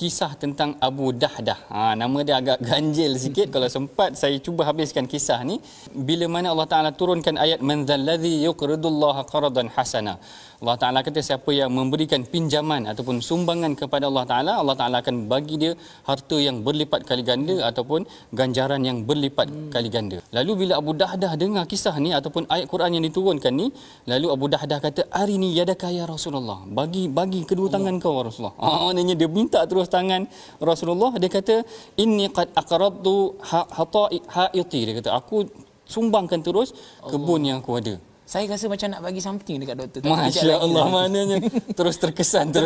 kisah tentang Abu Dahdah. Nama dia agak ganjil sikit. Kalau sempat saya cuba habiskan kisah ni. Bila mana Allah Ta'ala turunkan ayat man dzalladzi yuqridullaha qardan hasana. Allah Ta'ala kata siapa yang memberikan pinjaman ataupun sumbangan kepada Allah Ta'ala, Allah Ta'ala akan bagi dia harta yang berlipat kali ganda ataupun ganjaran yang berlipat kali ganda. Lalu bila Abu Dahdah dengar kisah ni ataupun ayat Quran yang diturunkan ni, lalu Abu Dahdah kata, arini yadaka ya Rasulullah. Bagi kedua tangan kau Rasulullah. Maknanya dia minta terus tangan Rasulullah. Dia kata, inni qad aqradtu haiti. Dia kata, aku sumbangkan terus kebun yang aku ada. Saya rasa macam nak bagi something dekat doktor. Masya Allah, maknanya terus terkesan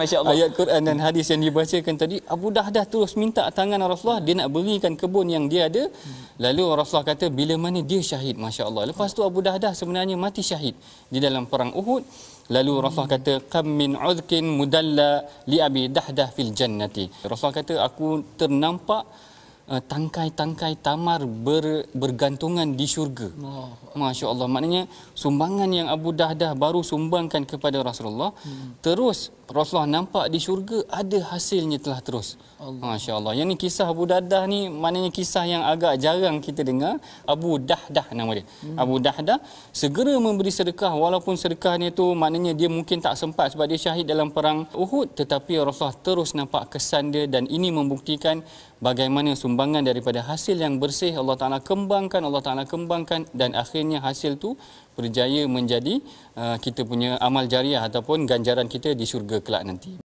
Masya Allah. ayat Quran dan hadis yang dibacakan tadi. Abu Dahdah terus minta tangan Rasulullah, dia nak berikan kebun yang dia ada. Lalu Rasulullah kata bila mana dia syahid, Masya Allah. Lepas tu Abu Dahdah sebenarnya mati syahid di dalam perang Uhud. Lalu Rasulullah kata kam min udhkin mudalla li Abi Dahdah fil jannati. Rasulullah kata aku ternampak tangkai-tangkai tamar bergantungan di syurga. Masya Allah. Maknanya sumbangan yang Abu Dahdah baru sumbangkan kepada Rasulullah, terus Rasulullah nampak di syurga ada hasilnya telah terus. Masya Allah. Yang ni kisah Abu Dahdah ni maknanya kisah yang agak jarang kita dengar. Abu Dahdah nama dia. Abu Dahdah segera memberi sedekah, walaupun sedekahnya tu maknanya dia mungkin tak sempat sebab dia syahid dalam perang Uhud, tetapi Rasulullah terus nampak kesan dia, dan ini membuktikan bagaimana sumbangan daripada hasil yang bersih Allah Ta'ala kembangkan dan akhirnya hasil tu berjaya menjadi kita punya amal jariah ataupun ganjaran kita di syurga kelak nanti.